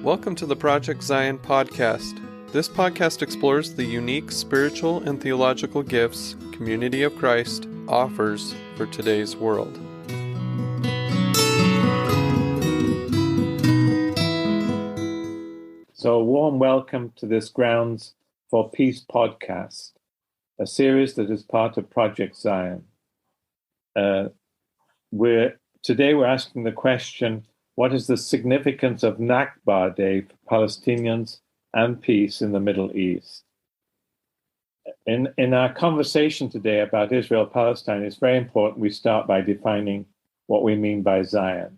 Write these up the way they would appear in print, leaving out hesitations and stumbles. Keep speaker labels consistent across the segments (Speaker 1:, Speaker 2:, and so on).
Speaker 1: Welcome to the Project Zion podcast. This podcast explores the unique spiritual and theological gifts Community of Christ offers for today's world.
Speaker 2: So a warm welcome to this Grounds for Peace podcast, a series that is part of Project Zion. Today we're asking the question, what is the significance of Nakba Day for Palestinians and peace in the Middle East? In our conversation today about Israel-Palestine, it's very important we start by defining what we mean by Zion.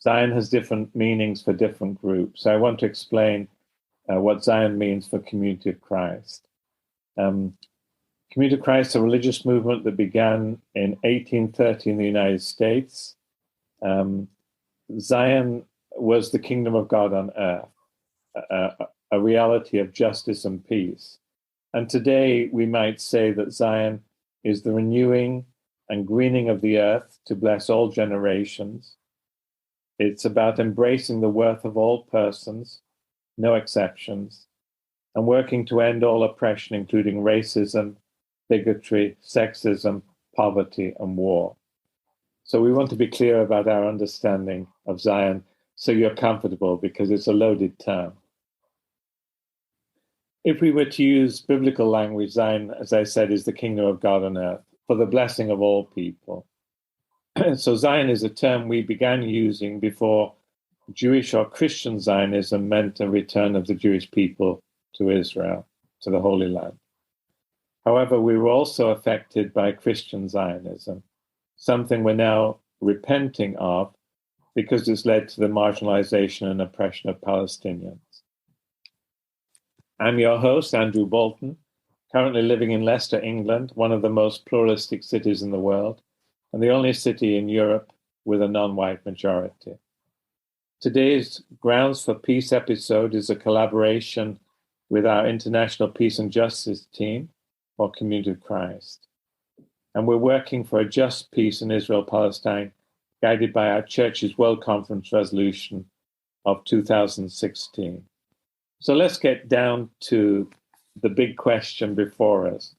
Speaker 2: Zion has different meanings for different groups. So I want to explain what Zion means for Community of Christ. Community of Christ is a religious movement that began in 1830 in the United States. Zion was the kingdom of God on earth, a reality of justice and peace. And today we might say that Zion is the renewing and greening of the earth to bless all generations. It's about embracing the worth of all persons, no exceptions, and working to end all oppression, including racism, bigotry, sexism, poverty, and war. So we want to be clear about our understanding of Zion so you're comfortable, because it's a loaded term. If we were to use biblical language, Zion, as I said, is the kingdom of God on earth for the blessing of all people. So Zion is a term we began using before Jewish or Christian Zionism meant a return of the Jewish people to Israel, to the Holy Land. However, we were also affected by Christian Zionism, something we're now repenting of because it's led to the marginalization and oppression of Palestinians. I'm your host, Andrew Bolton, currently living in Leicester, England, one of the most pluralistic cities in the world, and the only city in Europe with a non-white majority. Today's Grounds for Peace episode is a collaboration with our International Peace and Justice team for Community of Christ. And we're working for a just peace in Israel-Palestine, guided by our church's World Conference resolution of 2016. So let's get down to the big question before us.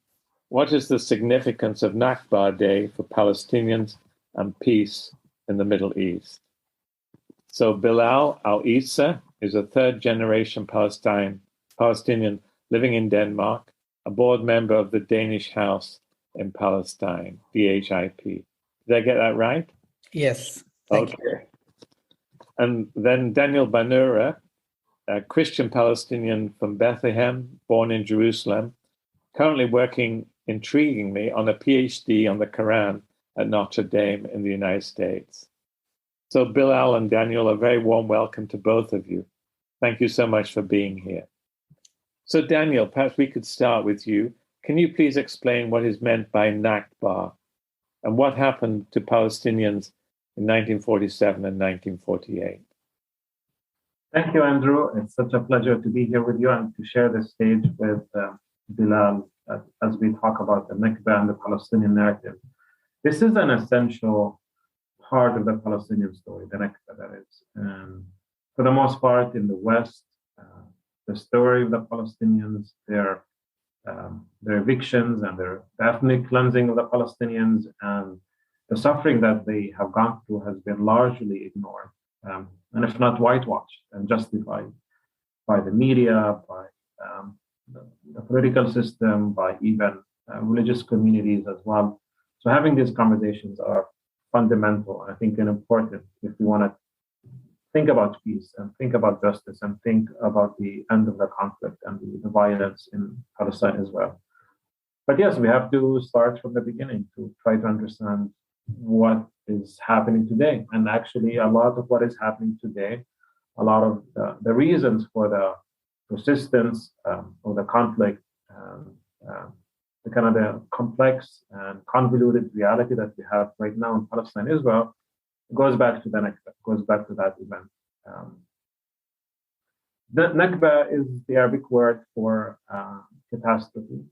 Speaker 2: What is the significance of Nakba Day for Palestinians and peace in the Middle East? So Bilal Al Issa is a third-generation Palestinian living in Denmark, a board member of the Danish House in Palestine, DHIP. Did I get that right?
Speaker 3: Yes.
Speaker 2: Thank you. And then Daniel Bannoura, a Christian Palestinian from Bethlehem, born in Jerusalem, currently working, intriguingly, on a PhD on the Qu'ran at Notre Dame in the United States. So Bilal and Daniel, a very warm welcome to both of you. Thank you so much for being here. So Daniel, perhaps we could start with you. Can you please explain what is meant by Nakba and what happened to Palestinians in 1947 and 1948?
Speaker 4: Thank you, Andrew. It's such a pleasure to be here with you and to share the stage with Bilal as we talk about the Nakba and the Palestinian narrative. This is an essential part of the Palestinian story, the Nakba, that is. For the most part, in the West, the story of the Palestinians, their evictions and their ethnic cleansing of the Palestinians and the suffering that they have gone through has been largely ignored, and if not whitewashed and justified by the media, by the political system, by even religious communities as well. So having these conversations are fundamental, I think, and important if we want to think about peace and think about justice and think about the end of the conflict and the violence in Palestine as well. But yes, we have to start from the beginning to try to understand what is happening today. And actually, a lot of what is happening today, a lot of the reasons for the persistence of the conflict, the kind of the complex and convoluted reality that we have right now in Palestine, Israel, goes back to the Nakba, goes back to that event. The Nakba is the Arabic word for catastrophe,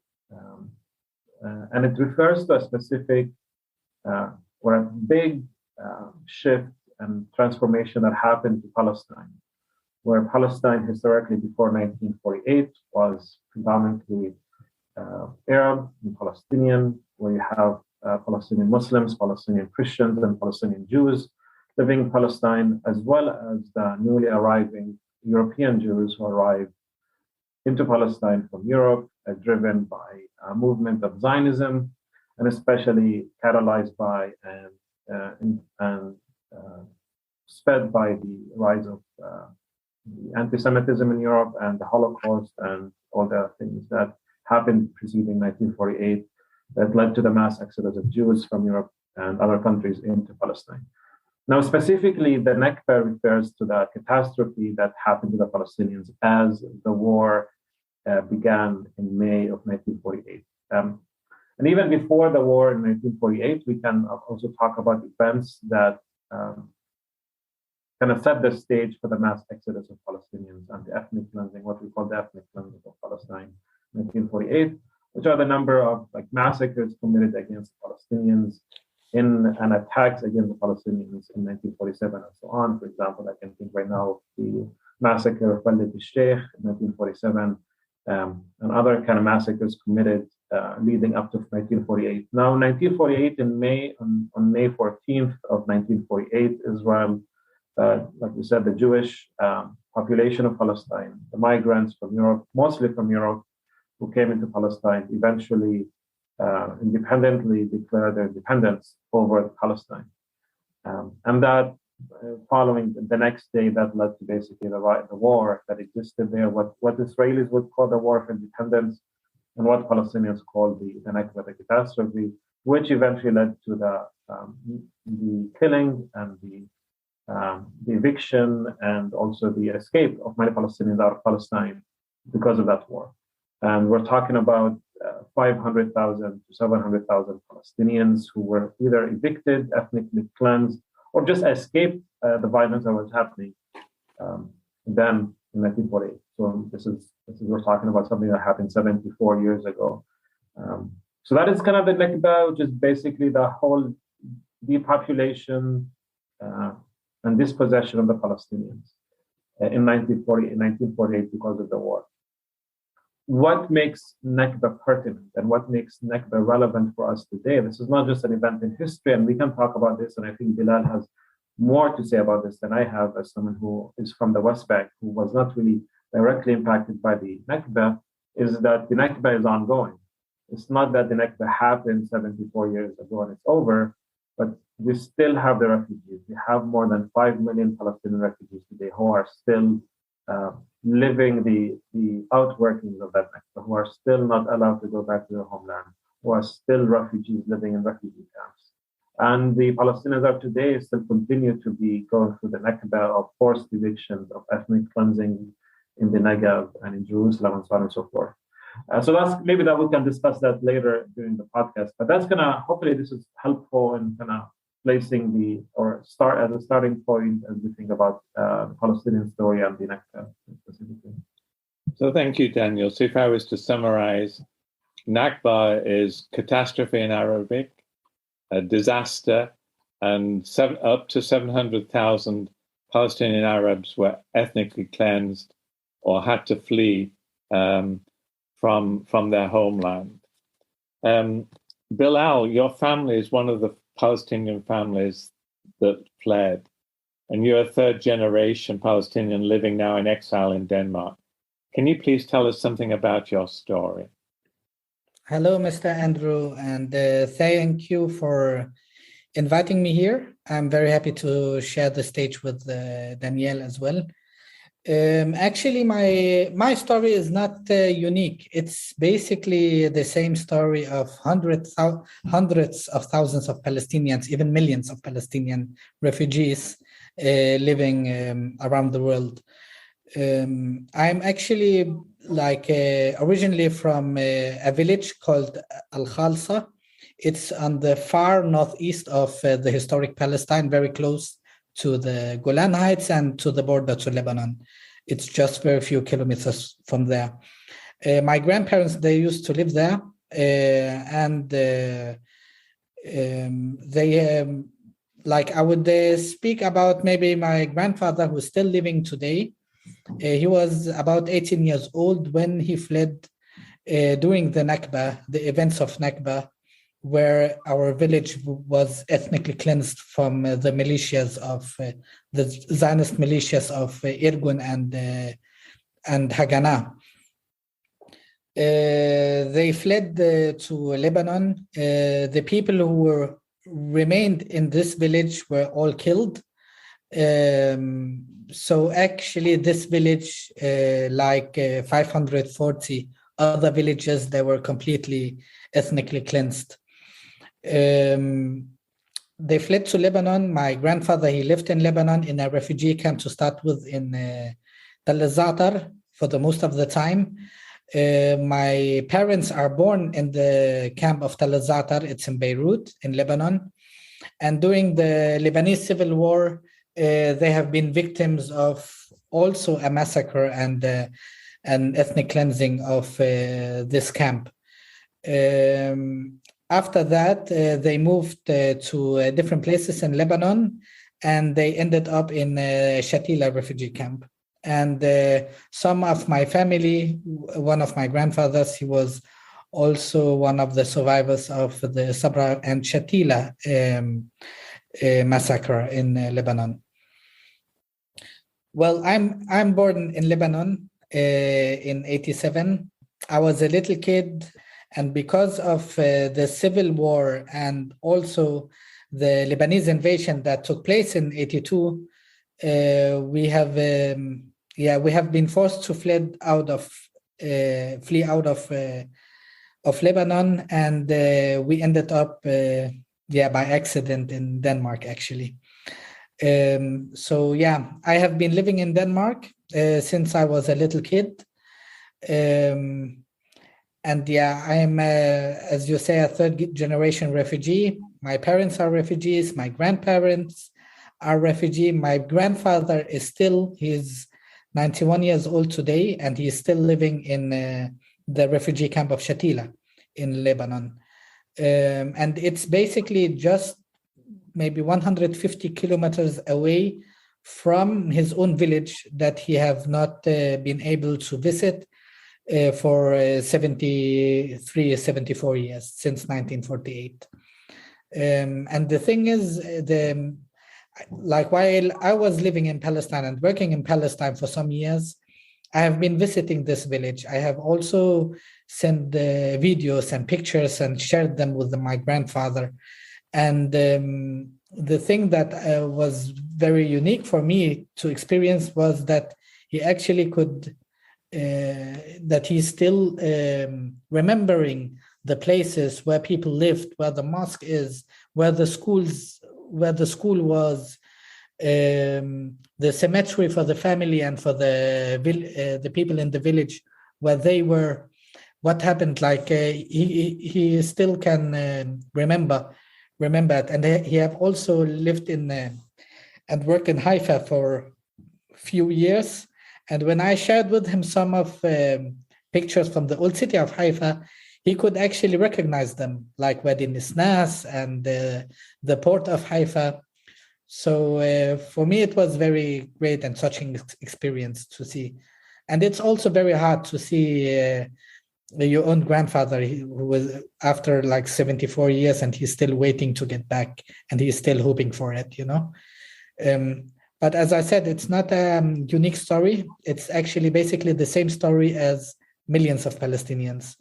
Speaker 4: and it refers to a specific or a big shift and transformation that happened to Palestine where Palestine historically before 1948 was predominantly Arab and Palestinian, where you have Palestinian Muslims, Palestinian Christians, and Palestinian Jews living in Palestine, as well as the newly arriving European Jews who arrived into Palestine from Europe, driven by a movement of Zionism, and especially catalyzed by and sped by the rise of the anti-Semitism in Europe and the Holocaust and all the things that happened preceding 1948 that led to the mass exodus of Jews from Europe and other countries into Palestine. Now, specifically, the Nakba refers to the catastrophe that happened to the Palestinians as the war began in May of 1948. And even before the war in 1948, we can also talk about events that kind of set the stage for the mass exodus of Palestinians and the ethnic cleansing, what we call the ethnic cleansing of Palestine in 1948, which are the number of massacres committed against Palestinians and attacks against the Palestinians in 1947 and so on. For example, I can think right now of the massacre of Walid al-Sheikh in 1947 and other kind of massacres committed leading up to 1948. Now, 1948 in May, on May 14th of 1948, Israel, like we said, the Jewish population of Palestine, the migrants from Europe, mostly from Europe, who came into Palestine, eventually independently declared their independence over Palestine. And that following the next day, that led to basically the war that existed there, what Israelis would call the war of independence, and what Palestinians called the Nakba, the catastrophe, which eventually led to the killing and the eviction and also the escape of many Palestinians out of Palestine because of that war. And we're talking about 500,000 to 700,000 Palestinians who were either evicted, ethnically cleansed, or just escaped the violence that was happening then in 1948. So this is we're talking about something that happened 74 years ago. So that is kind of the Nakba, which is basically the whole depopulation and dispossession of the Palestinians in 1948 because of the war. What makes Nakba pertinent and what makes Nakba relevant for us today? This is not just an event in history, and we can talk about this, and I think Bilal has more to say about this than I have as someone who is from the West Bank, who was not really directly impacted by the Nakba, is that the Nakba is ongoing. It's not that the Nakba happened 74 years ago and it's over, but we still have the refugees. We have more than 5 million Palestinian refugees today who are still living the outworkings of that Nakba, who are still not allowed to go back to their homeland, who are still refugees living in refugee camps. And the Palestinians are today still continue to be going through the Nakba of forced evictions, of ethnic cleansing in the Negev and in Jerusalem and so on and so forth. So that's maybe that we can discuss that later during the podcast. But that's gonna hopefully this is helpful in kind of placing start as a starting point as we think about the Palestinian story and the Nakba specifically.
Speaker 2: So thank you, Daniel. So if I was to summarize, Nakba is catastrophe in Arabic, a disaster, and up to 700,000 Palestinian Arabs were ethnically cleansed or had to flee from their homeland. Bilal, your family is one of the Palestinian families that fled, and you're a third generation Palestinian living now in exile in Denmark. Can you please tell us something about your story?
Speaker 3: Hello, Mr. Andrew, and thank you for inviting me here. I'm very happy to share the stage with Danielle as well. Actually, my story is not unique. It's basically the same story of hundreds of thousands of Palestinians, even millions of Palestinian refugees living around the world. I'm actually originally from a village called Al Khalsa. It's on the far northeast of the historic Palestine, very close to the Golan Heights and to the border to Lebanon. It's just very few kilometers from there. My grandparents, they used to live there, and they I would speak about maybe my grandfather, who's still living today. He was about 18 years old when he fled during the Nakba, the events of Nakba, where our village was ethnically cleansed from the militias of the Zionist militias of Irgun and Haganah. They fled to Lebanon. The people who remained in this village were all killed. So actually this village, like 540 other villages, they were completely ethnically cleansed. They fled to Lebanon. My grandfather, he lived in Lebanon in a refugee camp to start with in Tal Zatar for the most of the time. My parents are born in the camp of Tal Zatar. It's in Beirut, in Lebanon. And during the Lebanese civil war, they have been victims of also a massacre and an ethnic cleansing of this camp. After that, they moved to different places in Lebanon, and they ended up in Shatila refugee camp. And some of my family, one of my grandfathers, he was also one of the survivors of the Sabra and Shatila massacre in Lebanon. Well, I'm born in Lebanon in 87. I was a little kid, and because of the civil war and also the Lebanese invasion that took place in 82, we have been forced to flee out of Lebanon, and we ended up by accident in Denmark actually. I have been living in Denmark since I was a little kid. I am, as you say, a third generation refugee. My parents are refugees. My grandparents are refugees. My grandfather is he's 91 years old today, and he's still living in the refugee camp of Shatila in Lebanon. And it's basically just maybe 150 kilometers away from his own village that he have not been able to visit for 74 years, since 1948. And the thing is, while I was living in Palestine and working in Palestine for some years, I have been visiting this village. I have also sent videos and pictures and shared them with my grandfather. And the thing that was very unique for me to experience was that he actually that he's still remembering the places where people lived, where the mosque is, where the school was, the cemetery for the family and for the people in the village where they were, what happened. He still can remember it. And he have also lived in and worked in Haifa for a few years. And when I shared with him some of pictures from the old city of Haifa, he could actually recognize them, like Wadi Nisnas and the port of Haifa. So for me, it was very great and touching experience to see. And it's also very hard to see your own grandfather who was after 74 years, and he's still waiting to get back, and he's still hoping for it, But as I said, it's not a unique story. It's actually basically the same story as millions of Palestinians.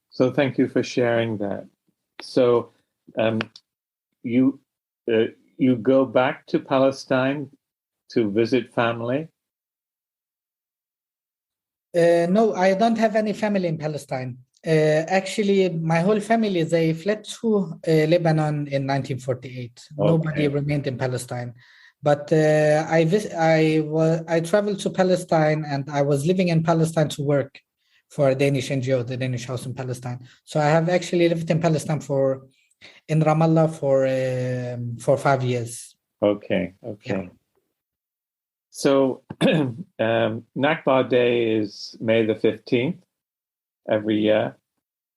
Speaker 2: So thank you for sharing that. So you go back to Palestine to visit family?
Speaker 3: No, I don't have any family in Palestine. Actually, my whole family, they fled to Lebanon in 1948. Okay. Nobody remained in Palestine. But I traveled to Palestine, and I was living in Palestine to work for a Danish NGO, the Danish House in Palestine. So I have actually lived in Palestine in Ramallah for 5 years.
Speaker 2: Okay.
Speaker 3: Yeah.
Speaker 2: So Nakba Day is May the 15th every year,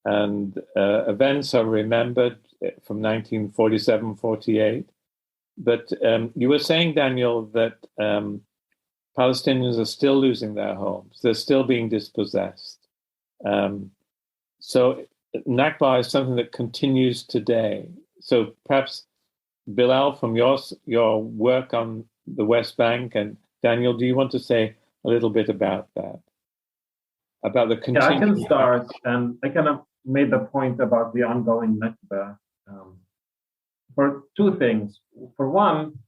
Speaker 2: and events are remembered from 1947-48. But you were saying, Daniel, that Palestinians are still losing their homes. They're still being dispossessed. So Nakba is something that continues today. So perhaps, Bilal, from your work on the West Bank, and Daniel, do you want to say a little bit about that? About the continuing...
Speaker 4: Yeah, I can start. And I kind of made the point about the ongoing Nakba for two things. For one,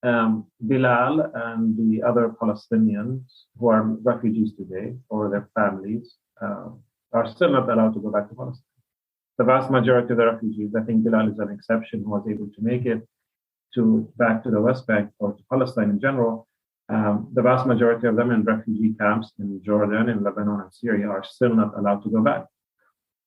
Speaker 4: Bilal and the other Palestinians who are refugees today, or their families, are still not allowed to go back to Palestine. The vast majority of the refugees, I think Bilal is an exception, who was able to make it back to the West Bank or to Palestine in general. The vast majority of them in refugee camps in Jordan, in Lebanon, and Syria are still not allowed to go back.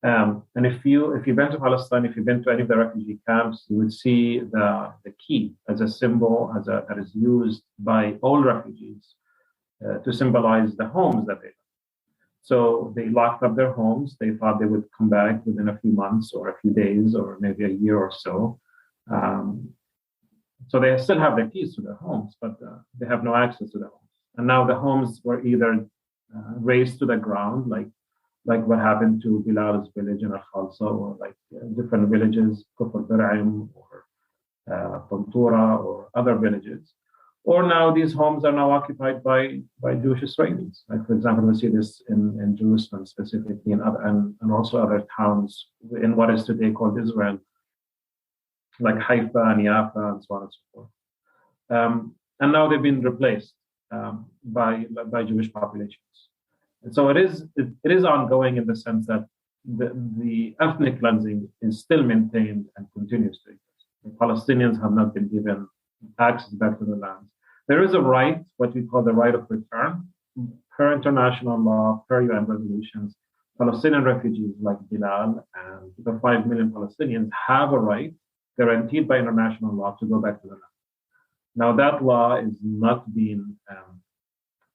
Speaker 4: And if you've been to Palestine, if you've been to any of the refugee camps, you would see the key as a symbol that is used by all refugees to symbolize the homes that they have. So they locked up their homes. They thought they would come back within a few months or a few days or maybe a year or so. So they still have the keys to their homes, but they have no access to the homes. And now the homes were either razed to the ground, like what happened to Bilal's village in Al-Khalsa, or like different villages, Kufr Bir'im or Bannoura or other villages. Or now these homes are now occupied by Jewish Israelis. Like, for example, we see this in Jerusalem specifically, and also other towns in what is today called Israel, like Haifa and Yafa and so on and so forth. And now they've been replaced by Jewish populations. And so it is ongoing in the sense that the ethnic cleansing is still maintained and continues to exist. The Palestinians have not been given access back to the lands. There is a right, what we call the right of return, per international law, per UN resolutions. Palestinian refugees like Bilal and the 5 million Palestinians have a right guaranteed by international law to go back to the land. Now that law is not being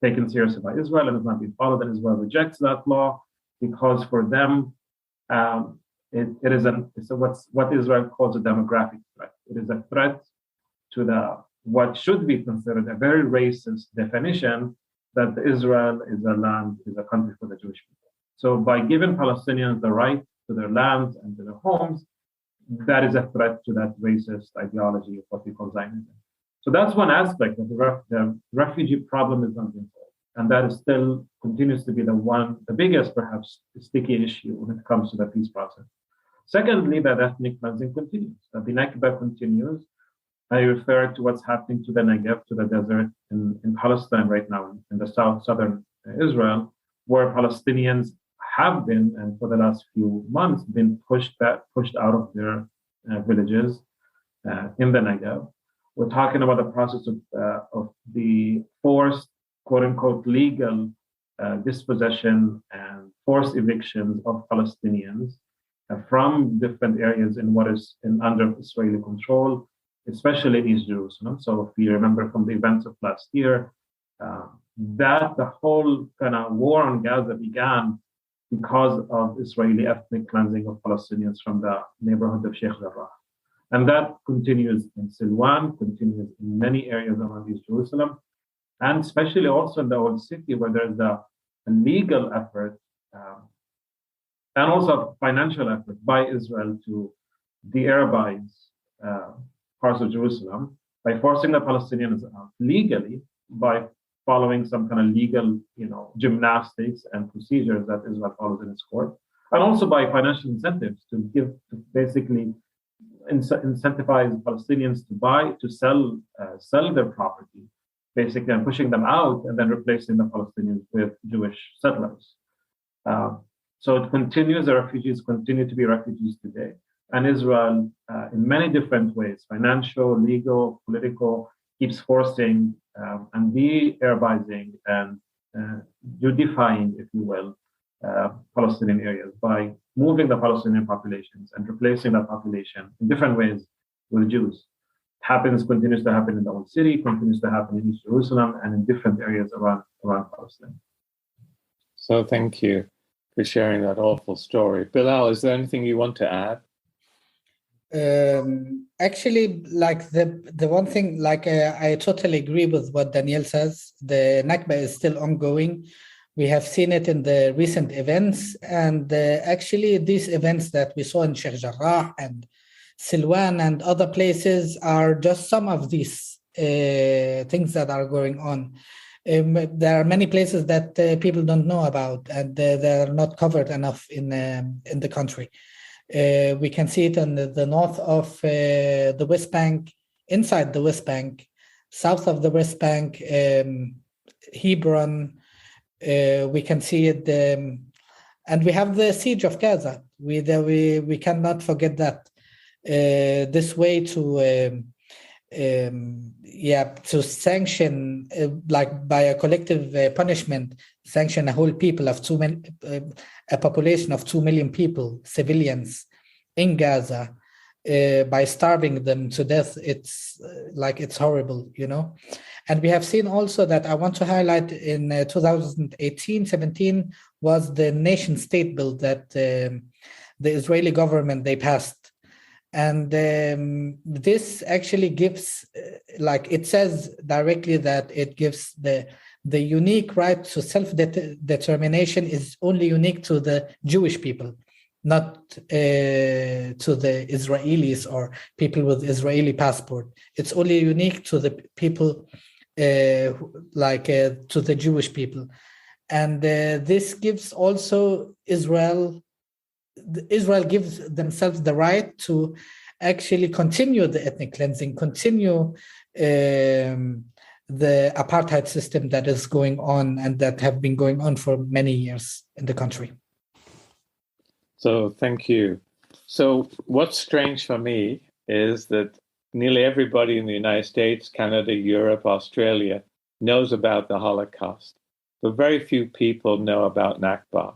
Speaker 4: taken seriously by Israel and is not being followed, and Israel rejects that law because for them it is what Israel calls a demographic threat. It is a threat to what should be considered a very racist definition that Israel is a country for the Jewish people. So by giving Palestinians the right to their lands and to their homes, that is a threat to that racist ideology of what we call Zionism. So that's one aspect that the refugee problem is not being solved. And that is still continues to be the biggest, perhaps, sticky issue when it comes to the peace process. Secondly, that ethnic cleansing continues. That the Nakba continues. I refer to what's happening to the Negev, to the desert in Palestine right now, in the southern Israel, where Palestinians have been, and for the last few months, been pushed out of their villages in the Negev. We're talking about the process of the forced, quote-unquote, legal dispossession and forced evictions of Palestinians from different areas in what is under Israeli control, especially in East Jerusalem. So if you remember from the events of last year, that the whole kind of war on Gaza began because of Israeli ethnic cleansing of Palestinians from the neighborhood of Sheikh Jarrah. And that continues in Silwan, continues in many areas around East Jerusalem, and especially also in the Old City, where there's a legal effort and also a financial effort by Israel to de-Arabize parts of Jerusalem by forcing the Palestinians out legally by following some kind of legal, gymnastics and procedures that Israel follows in its court, and also by financial incentives to basically incentivize Palestinians to sell their property, basically, and pushing them out and then replacing the Palestinians with Jewish settlers. So it continues, the refugees continue to be refugees today. And Israel, in many different ways, financial, legal, political, keeps forcing and de-Arabizing and Judifying, if you will, Palestinian areas by moving the Palestinian populations and replacing that population in different ways with Jews. It continues to happen in the Old City, continues to happen in East Jerusalem, and in different areas around Palestine.
Speaker 2: So thank you for sharing that awful story. Bilal, is there anything you want to add?
Speaker 3: Actually, like the one thing, like I totally agree with what Daniel says. The Nakba is still ongoing. We have seen it in the recent events, and actually these events that we saw in Sheikh Jarrah and Silwan and other places are just some of these things that are going on. There are many places that people don't know about, and they are not covered enough in the country. We can see it in the north of the West Bank, inside the West Bank, south of the West Bank, Hebron. We can see it, and we have the siege of Gaza. We cannot forget that. This way to to sanction, like by a collective punishment, sanction a whole people of a population of 2 million people, civilians in Gaza, by starving them to death. It's it's horrible, you know. And we have seen also that I want to highlight in 2018-17 was the nation state bill that the Israeli government, they passed. And this actually gives, it says directly that it gives the unique right to self-determination is only unique to the Jewish people, not to the Israelis or people with Israeli passport. It's only unique to the people, to the Jewish people. And this gives also Israel gives themselves the right to actually continue the ethnic cleansing, continue the apartheid system that is going on and that have been going on for many years in the country.
Speaker 2: So thank you. So what's strange for me is that nearly everybody in the United States, Canada, Europe, Australia knows about the Holocaust, but very few people know about Nakba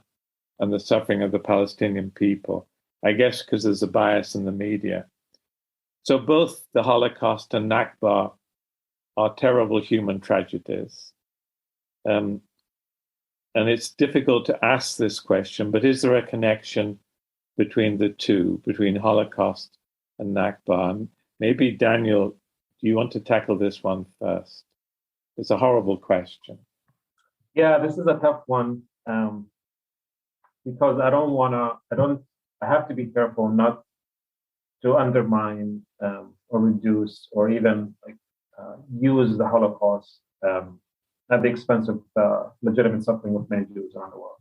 Speaker 2: and the suffering of the Palestinian people, I guess because there's a bias in the media. So both the Holocaust and Nakba are terrible human tragedies. And it's difficult to ask this question, but is there a connection between the two, between Holocaust and Nakba? And maybe, Daniel, do you want to tackle this one first? It's a horrible question.
Speaker 4: Yeah, this is a tough one. Because I have to be careful not to undermine or reduce or even use the Holocaust at the expense of legitimate suffering of many Jews around the world.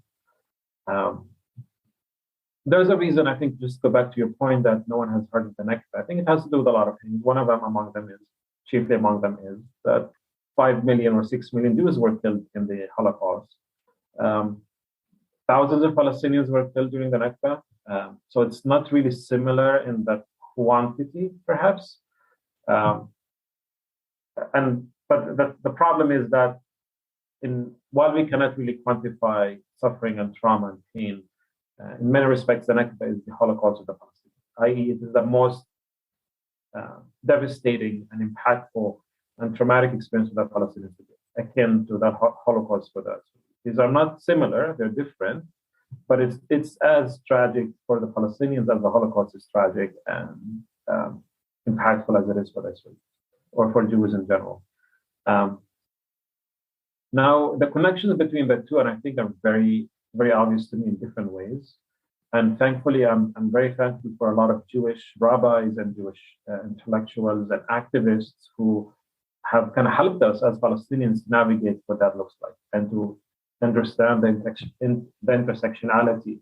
Speaker 4: There's a reason, I think, just go back to your point that no one has heard of the Nakba. I think it has to do with a lot of things. One of them chiefly among them is that 5 million or 6 million Jews were killed in the Holocaust. Thousands of Palestinians were killed during the Nakba. So it's not really similar in that quantity, perhaps. But the problem is that while we cannot really quantify suffering and trauma and pain, in many respects, the Nakba is the Holocaust of the Palestinians, i.e., it is the most devastating and impactful and traumatic experience of the Palestinians, akin to that Holocaust for us. These are not similar, they're different, but it's as tragic for the Palestinians as the Holocaust is tragic and impactful as it is for Israel or for Jews in general. Now, the connections between the two, and I think are very, very obvious to me in different ways. And thankfully, I'm very thankful for a lot of Jewish rabbis and Jewish intellectuals and activists who have kind of helped us as Palestinians navigate what that looks like and to understand the intersectionality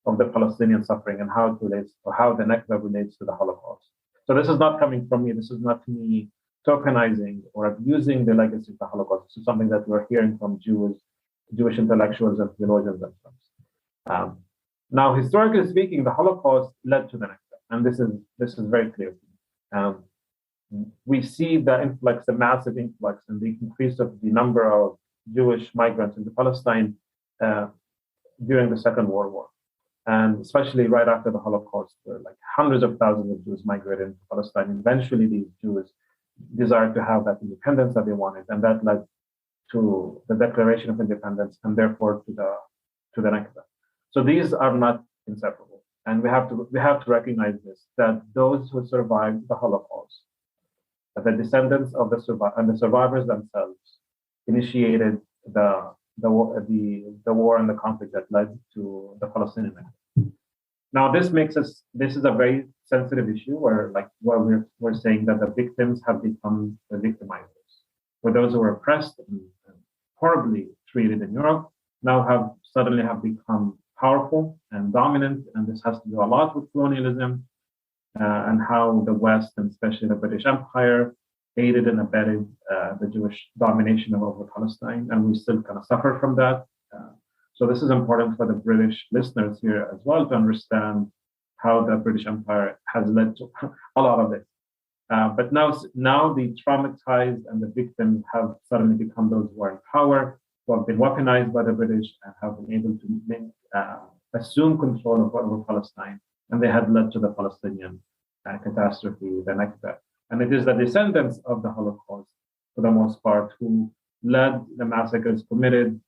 Speaker 4: of the Palestinian suffering and how the Nakba relates to the Holocaust. So this is not coming from me. This is not me tokenizing or abusing the legacy of the Holocaust. This is something that we're hearing from Jewish intellectuals and theologians themselves. Now, historically speaking, the Holocaust led to the Nakba, and this is very clear to me. We see the massive influx and the increase of the number of Jewish migrants into Palestine during the Second World War. And especially right after the Holocaust, hundreds of thousands of Jews migrated into Palestine. Eventually, these Jews desired to have that independence that they wanted, and that led to the Declaration of Independence and therefore to the Nakba. So these are not inseparable. and we have to recognize this, that those who survived the Holocaust, that the descendants of the survivors themselves initiated the war and the conflict that led to the Palestinian Nakba. Now, this is a very sensitive issue where we're saying that the victims have become the victimizers, where those who were oppressed and horribly treated in Europe now suddenly have become powerful and dominant, and this has to do a lot with colonialism and how the West, and especially the British Empire, aided and abetted the Jewish domination over Palestine, and we still kind of suffer from that. So this is important for the British listeners here as well to understand how the British Empire has led to a lot of this. But now the traumatized and the victims have suddenly become those who are in power, who have been weaponized by the British and have been able to assume control over Palestine, and they had led to the Palestinian catastrophe, the Nakba. And it is the descendants of the Holocaust, for the most part, who led the massacres committed,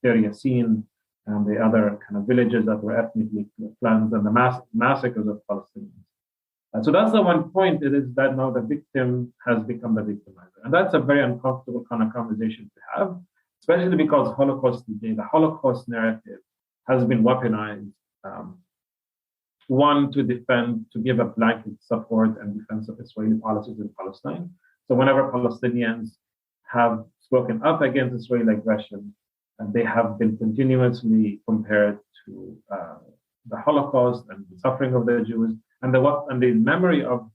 Speaker 4: Deir Yassin and the other kind of villages that were ethnically cleansed, and the massacres of Palestinians. So that's the one point. It is that now the victim has become the victimizer. And that's a very uncomfortable kind of conversation to have, especially because the Holocaust narrative has been weaponized, one, to give a blanket support and defense of Israeli policies in Palestine. So whenever Palestinians have spoken up against Israeli aggression, and they have been continuously compared to the Holocaust and the suffering of the Jews, and the memory of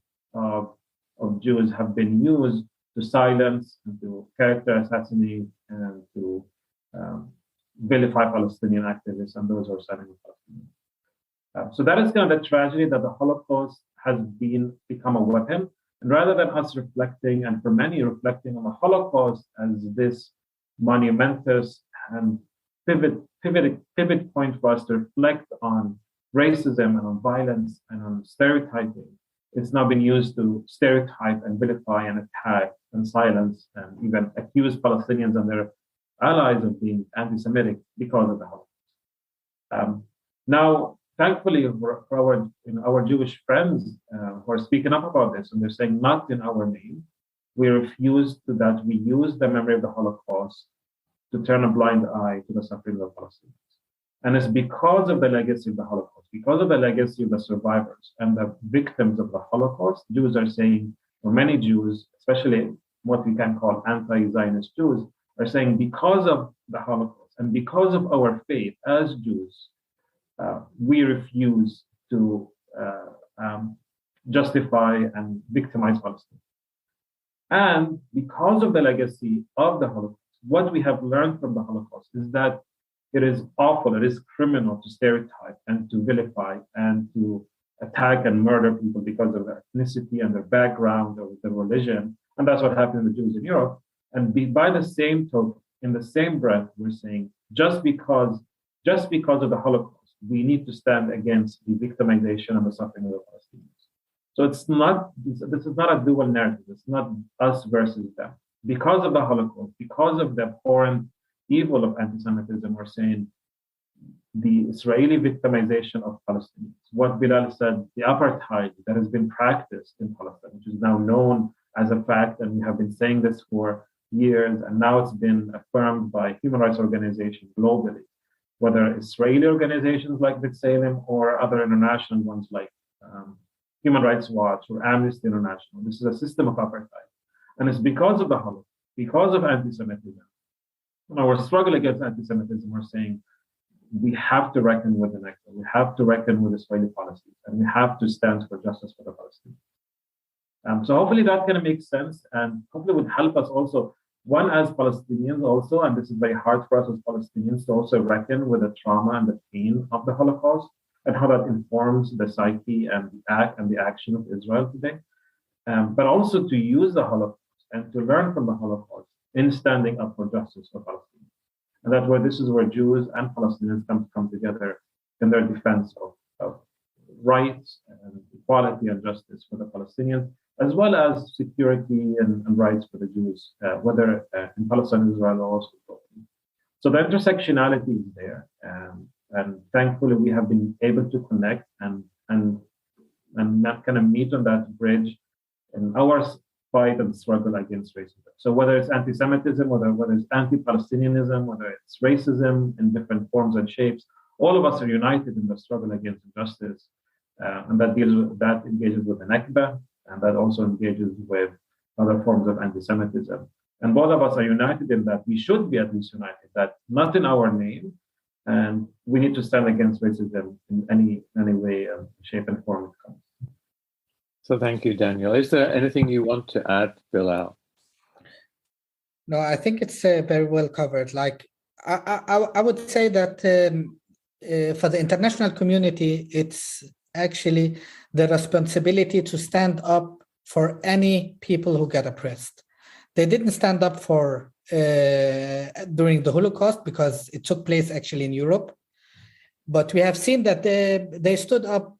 Speaker 4: Jews have been used to silence and to character assassinate and to vilify Palestinian activists and those who are standing with Palestinians. So that is kind of the tragedy, that the Holocaust has become a weapon. And rather than us reflecting, and for many reflecting on the Holocaust as this monumentous and pivot point for us to reflect on racism and on violence and on stereotyping, it's now been used to stereotype and vilify and attack and silence and even accuse Palestinians and their allies of being anti-Semitic because of the Holocaust. Now, thankfully, for our Jewish friends who are speaking up about this, and they're saying not in our name, we refuse to that. We use the memory of the Holocaust to turn a blind eye to the suffering of Palestinians. And it's because of the legacy of the Holocaust, because of the legacy of the survivors and the victims of the Holocaust, Jews are saying, or many Jews, especially what we can call anti-Zionist Jews, are saying because of the Holocaust and because of our faith as Jews, we refuse to justify and victimize Palestine. And because of the legacy of the Holocaust, what we have learned from the Holocaust is that it is awful, it is criminal to stereotype and to vilify and to attack and murder people because of their ethnicity and their background or their religion. And that's what happened to the Jews in Europe. And by the same token, in the same breath, we're saying just because of the Holocaust, we need to stand against the victimization and the suffering of the Palestinians. So this is not a dual narrative. It's not us versus them. Because of the Holocaust, because of the abhorrent evil of anti-Semitism, we're saying the Israeli victimization of Palestinians, what Bilal said, the apartheid that has been practiced in Palestine, which is now known as a fact, and we have been saying this for years, and now it's been affirmed by human rights organizations globally, whether Israeli organizations like B'Tselem or other international ones like Human Rights Watch or Amnesty International. This is a system of apartheid. And it's because of the Holocaust, because of anti-Semitism. In our struggle against anti-Semitism, we're saying we have to reckon with the Nakba, we have to reckon with Israeli policies, and we have to stand for justice for the Palestinians. So hopefully that kind of makes sense, and hopefully would help us also, one as Palestinians also, and this is very hard for us as Palestinians to also reckon with the trauma and the pain of the Holocaust and how that informs the psyche and the act and the action of Israel today. But also to use the Holocaust and to learn from the Holocaust in standing up for justice for Palestinians. And this is where Jews and Palestinians come together in their defense of rights and equality and justice for the Palestinians, as well as security and rights for the Jews, whether in Palestine, Israel, or also globally. So the intersectionality is there. And thankfully, we have been able to connect and not kind of meet on that bridge in our fight and struggle against racism. So whether it's anti-Semitism, whether it's anti-Palestinianism, whether it's racism in different forms and shapes, all of us are united in the struggle against injustice, and that engages with the Nakba, and that also engages with other forms of anti-Semitism. And both of us are united in that. We should be at least united, that not in our name, and we need to stand against racism in any way, shape, and form it comes.
Speaker 2: So thank you, Daniel. Is there anything you want to add, Bilal?
Speaker 3: No, I think it's very well covered. Like I would say that for the international community, it's actually the responsibility to stand up for any people who get oppressed. They didn't stand up for during the Holocaust because it took place actually in Europe, but we have seen that they stood up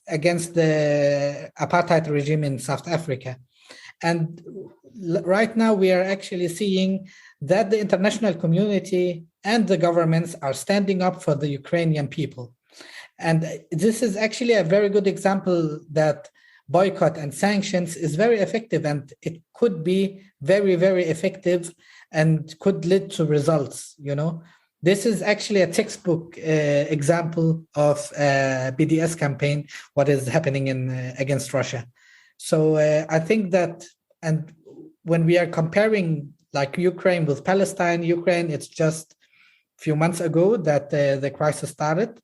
Speaker 3: against the apartheid regime in South Africa. And right now we are actually seeing that the international community and the governments are standing up for the Ukrainian people. And this is actually a very good example that boycott and sanctions is very effective, and it could be very, very effective and could lead to results. This is actually a textbook example of BDS campaign, what is happening against Russia. So I think that, and when we are comparing like Ukraine with Palestine, Ukraine, it's just a few months ago that the crisis started.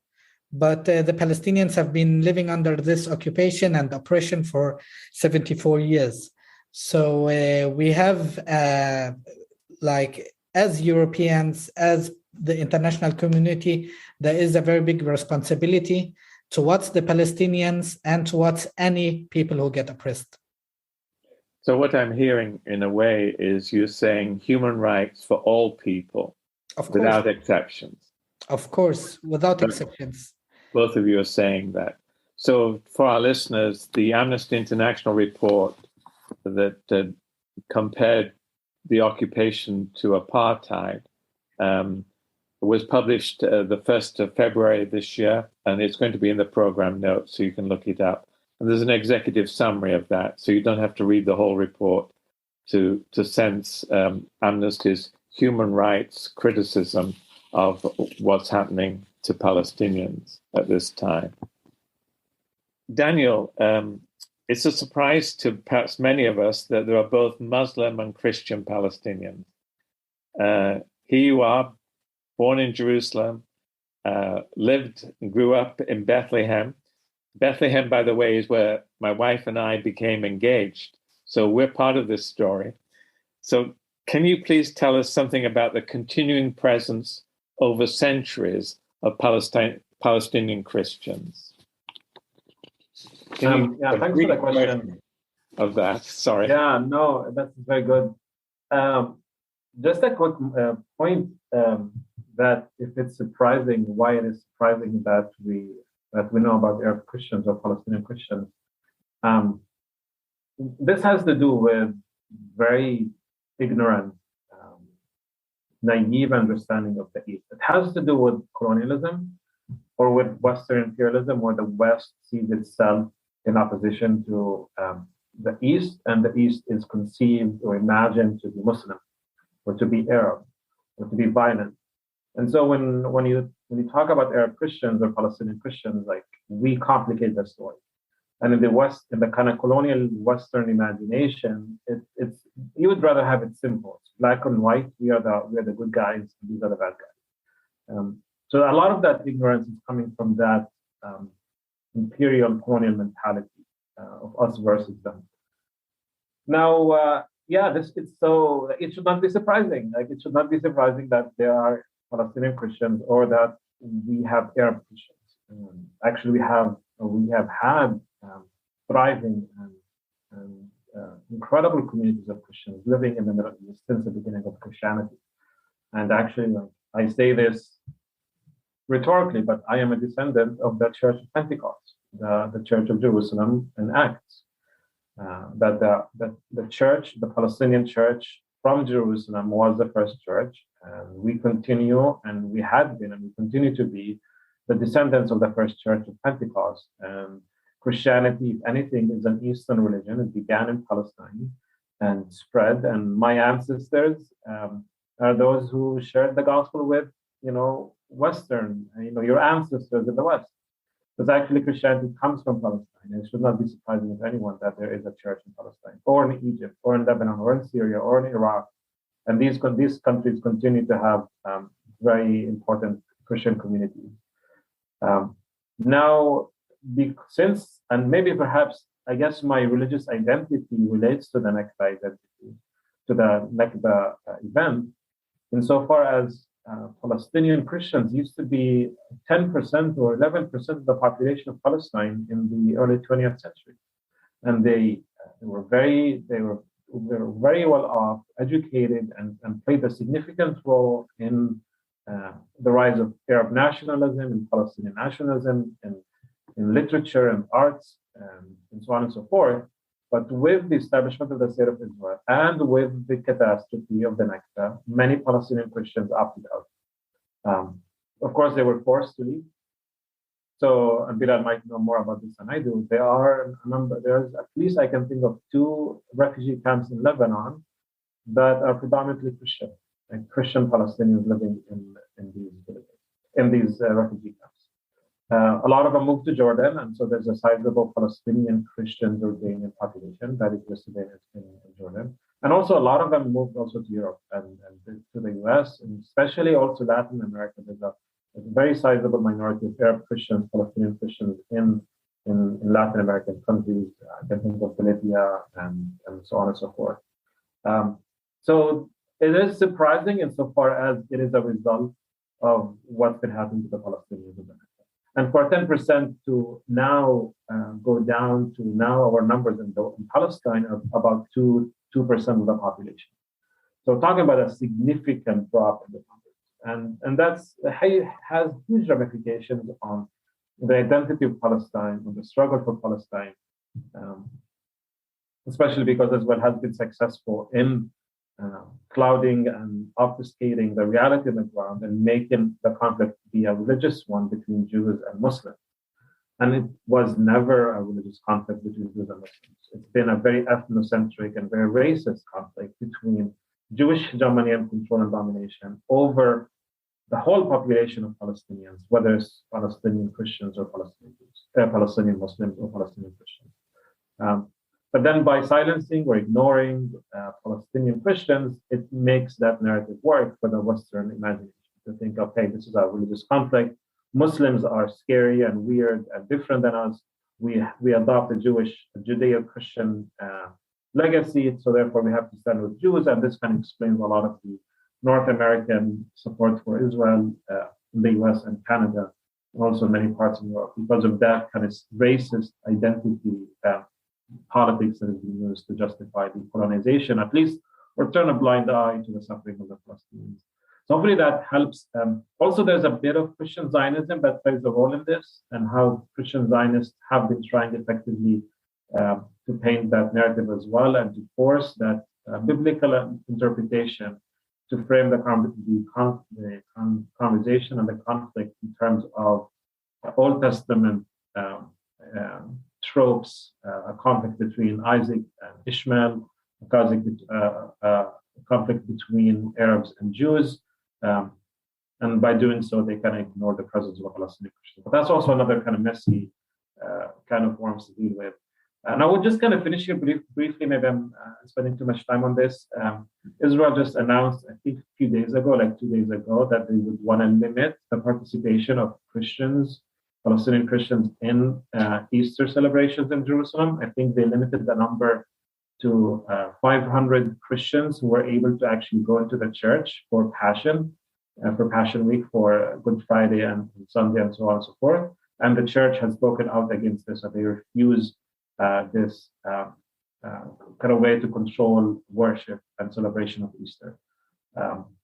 Speaker 3: But the Palestinians have been living under this occupation and oppression for 74 years. So we have, as Europeans, as the international community, there is a very big responsibility towards the Palestinians and towards any people who get oppressed.
Speaker 2: So what I'm hearing in a way is you're saying human rights for all people, without exceptions.
Speaker 3: Of course, without exceptions.
Speaker 2: Both of you are saying that. So for our listeners, the Amnesty International report that compared the occupation to apartheid was published the 1st of February this year, and it's going to be in the program notes, so you can look it up. And there's an executive summary of that, so you don't have to read the whole report to sense Amnesty's human rights criticism of what's happening to Palestinians at this time. Daniel, it's a surprise to perhaps many of us that there are both Muslim and Christian Palestinians. Here you are, born in Jerusalem, lived and grew up in Bethlehem. Bethlehem, by the way, is where my wife and I became engaged. So we're part of this story. So can you please tell us something about the continuing presence over centuries of Palestinian Christians?
Speaker 4: Thanks for the question.
Speaker 2: Of that, sorry.
Speaker 4: Yeah, no, that's very good. Just a quick point that if it's surprising, why it is surprising that we know about Arab Christians or Palestinian Christians. This has to do with very ignorant, naive understanding of the East. It has to do with colonialism or with Western imperialism, where the West sees itself in opposition to the East, and the East is conceived or imagined to be Muslim or to be Arab or to be violent. And so when you talk about Arab Christians or Palestinian Christians, like, we complicate the story. And in the West, in the kind of colonial Western imagination, it's you would rather have it simple. It's black and white. We are the good guys. These are the bad guys. So a lot of that ignorance is coming from that imperial colonial mentality of us versus them. Now, it should not be surprising. Like, it should not be surprising that there are Palestinian Christians or that we have Arab Christians. Actually, we have had thriving and incredible communities of Christians living in the Middle East since the beginning of Christianity. And actually, I say this rhetorically, but I am a descendant of the Church of Pentecost, the Church of Jerusalem in Acts. That the church, the Palestinian church, from Jerusalem was the first church. And we continue, and we had been, and we continue to be the descendants of the first church of Pentecost. And Christianity, if anything, is an Eastern religion. It began in Palestine and spread. And my ancestors are those who shared the gospel with, Western, your ancestors in the West. Because actually Christianity comes from Palestine. And it should not be surprising to anyone that there is a church in Palestine, or in Egypt, or in Lebanon, or in Syria, or in Iraq. And these countries continue to have very important Christian communities. Now, since, and maybe perhaps, I guess my religious identity relates to the Nakba identity, to the Nakba event, insofar as Palestinian Christians used to be 10% or 11% of the population of Palestine in the early 20th century. And they were very well off, educated, and played a significant role in the rise of Arab nationalism and Palestinian nationalism, and in literature and arts, and so on and so forth. But with the establishment of the State of Israel and with the catastrophe of the Nakba, many Palestinian Christians opted out. Of course, they were forced to leave. So, and Bilal might know more about this than I do. There's at least I can think of 2 refugee camps in Lebanon that are predominantly Christian, and Christian Palestinians living in these refugee camps. A lot of them moved to Jordan, and so there's a sizable Palestinian Christian Jordanian population that exists today in Jordan. And also a lot of them moved also to Europe and to the US, and especially also Latin America. There's a very sizable minority of Arab Christians, Palestinian Christians in Latin American countries. I can think of Bolivia and so on and so forth. So it is surprising insofar as it is a result of what's been happening to the Palestinians. And for 10% to now go down to now our numbers in Palestine are about 2% of the population. So talking about a significant drop in the numbers. And that's has huge ramifications on the identity of Palestine, on the struggle for Palestine, especially because Israel has been successful in clouding and obfuscating the reality on the ground and making the conflict be a religious one between Jews and Muslims. And it was never a religious conflict between Jews and Muslims. It's been a very ethnocentric and very racist conflict between Jewish hegemony and control and domination over the whole population of Palestinians, whether it's Palestinian Christians or Palestinian Muslims or Palestinian Christians. But then by silencing or ignoring Palestinian Christians, it makes that narrative work for the Western imagination to think, okay, this is a religious conflict. Muslims are scary and weird and different than us. We adopt a Judeo-Christian legacy, so therefore we have to stand with Jews. And this kind of explains a lot of the North American support for Israel in the US and Canada, and also many parts of Europe, because of that kind of racist identity politics that has been used to justify the colonization, at least, or turn a blind eye to the suffering of the Palestinians. So hopefully that helps. Also, there's a bit of Christian Zionism that plays a role in this, and how Christian Zionists have been trying effectively to paint that narrative as well, and to force that biblical interpretation to frame the conversation and the conflict in terms of Old Testament tropes, a conflict between Isaac and Ishmael, a conflict between Arabs and Jews, and by doing so, they kind of ignore the presence of a Palestinian Christian. But that's also another kind of messy kind of forms to deal with. And I would just kind of finish here briefly. Maybe I'm spending too much time on this. Israel just announced, I think, a few days ago, like 2 days ago, that they would want to limit the participation of Christians, Palestinian Christians, in Easter celebrations in Jerusalem. I think they limited the number to 500 Christians who were able to actually go into the church for Passion Week, for Good Friday and Sunday, and so on and so forth. And the church has spoken out against this, so they refuse this kind of way to control worship and celebration of Easter.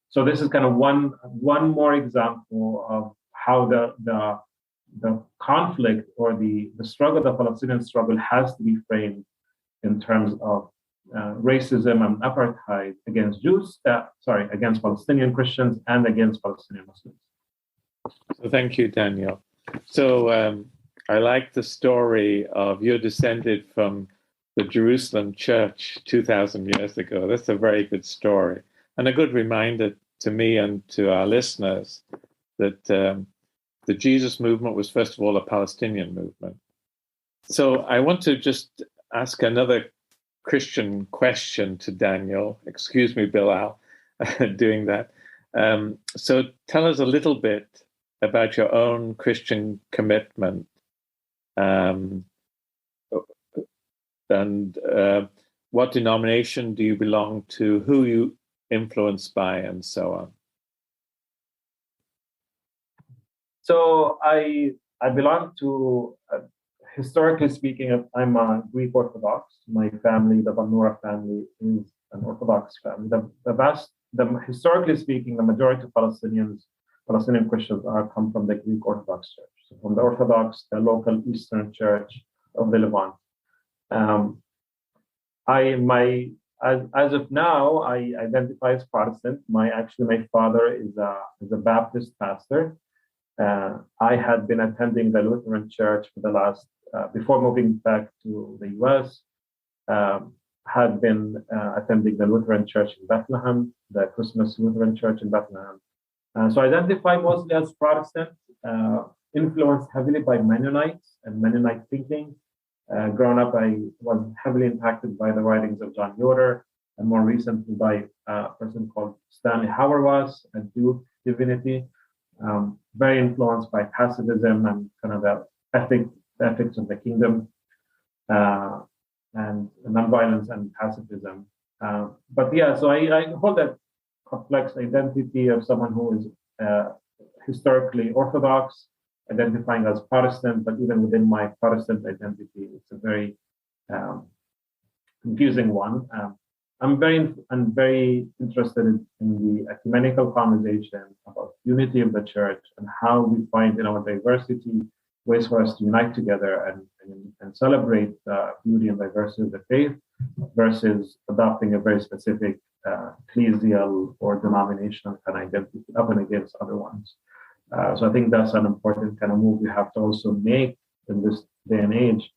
Speaker 4: So this is kind of one more example of how the conflict or the struggle, the Palestinian struggle, has to be framed in terms of racism and apartheid against against Palestinian Christians and against Palestinian Muslims.
Speaker 2: So thank you, Daniel. So I like the story of you're descended from the Jerusalem church 2,000 years ago. That's a very good story and a good reminder to me and to our listeners that the Jesus movement was first of all a Palestinian movement. So I want to just ask another Christian question to Daniel. Excuse me, Bilal, doing that. So tell us a little bit about your own Christian commitment and what denomination do you belong to, who you influenced by, and so on.
Speaker 4: So I belong to, historically speaking, I'm a Greek Orthodox. My family, the Bannoura family, is an Orthodox family. Historically speaking, the majority of Palestinian Christians come from the Greek Orthodox Church. So from the Orthodox, the local Eastern Church of the Levant. As of now, I identify as Protestant. My father is a Baptist pastor. I had been attending the Lutheran Church for the last, before moving back to the US, had been attending the Lutheran Church in Bethlehem, the Christmas Lutheran Church in Bethlehem. So I identify mostly as Protestant, influenced heavily by Mennonites and Mennonite thinking. Growing up, I was heavily impacted by the writings of John Yoder, and more recently by a person called Stanley Hauerwas at Duke Divinity. Very influenced by pacifism and kind of the ethics of the kingdom, and nonviolence and pacifism. So I hold that complex identity of someone who is historically Orthodox, identifying as Protestant, but even within my Protestant identity, it's a very confusing one. I'm very interested in the ecumenical conversation about unity of the church and how we find in our diversity ways for us to unite together and celebrate the beauty and diversity of the faith versus adopting a very specific ecclesial or denominational kind of identity up and against other ones. So I think that's an important kind of move we have to also make in this day and age,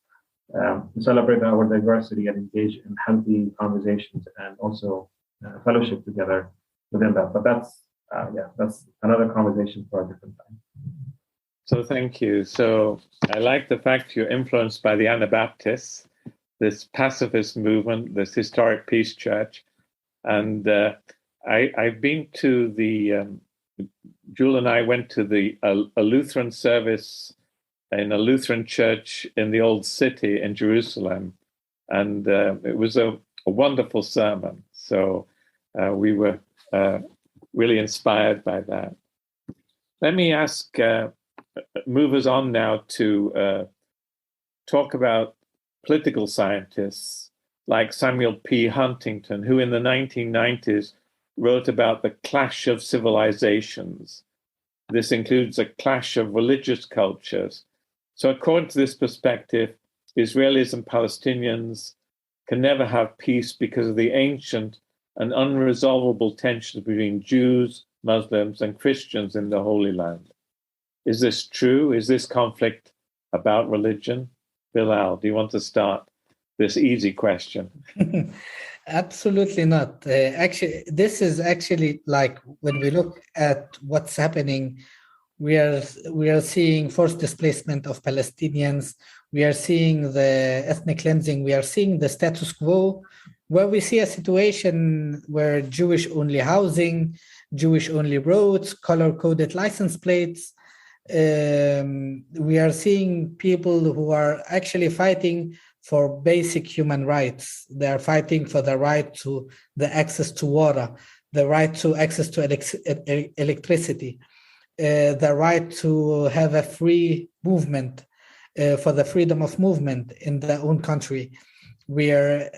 Speaker 4: to celebrate our diversity and engage in healthy conversations and also fellowship together within that. But that's another conversation for a different time.
Speaker 2: So thank you. So I like the fact you're influenced by the Anabaptists, this pacifist movement, this historic peace church. And I've been to Jewel and I went to a Lutheran service in a Lutheran church in the Old City in Jerusalem. And it was a wonderful sermon. So we were really inspired by that. Let me move us on now to talk about political scientists like Samuel P. Huntington, who in the 1990s wrote about the clash of civilizations. This includes a clash of religious cultures. So according to this perspective, Israelis and Palestinians can never have peace because of the ancient and unresolvable tensions between Jews, Muslims, and Christians in the Holy Land. Is this true? Is this conflict about religion? Bilal, do you want to start this easy question?
Speaker 3: Absolutely not. This is actually like when we look at what's happening, we are seeing forced displacement of Palestinians. We are seeing the ethnic cleansing. We are seeing the status quo, where we see a situation where Jewish-only housing, Jewish-only roads, color-coded license plates. We are seeing people who are actually fighting for basic human rights. They are fighting for the right to the access to water, the right to access to electricity, the right to have a free movement, for the freedom of movement in their own country. We are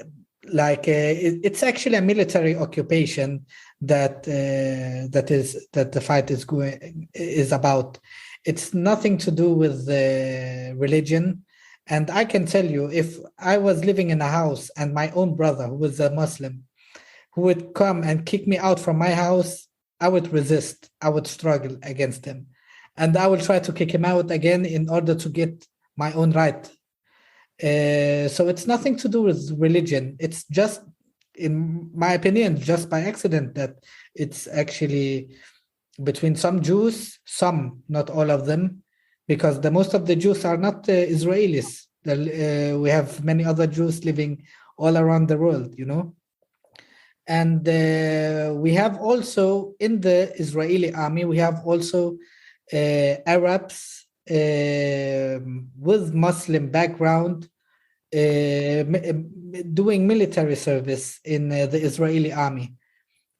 Speaker 3: it's actually a military occupation that the fight is about. It's nothing to do with religion. And I can tell you, if I was living in a house and my own brother, who was a Muslim, who would come and kick me out from my house, I would resist. I would struggle against him. And I will try to kick him out again in order to get my own right. So it's nothing to do with religion. It's just, in my opinion, just by accident that it's actually between some Jews, some, not all of them, because most of the Jews are not Israelis. We have many other Jews living all around the world, And we have also, in the Israeli army, we have also Arabs with Muslim background doing military service in the Israeli army.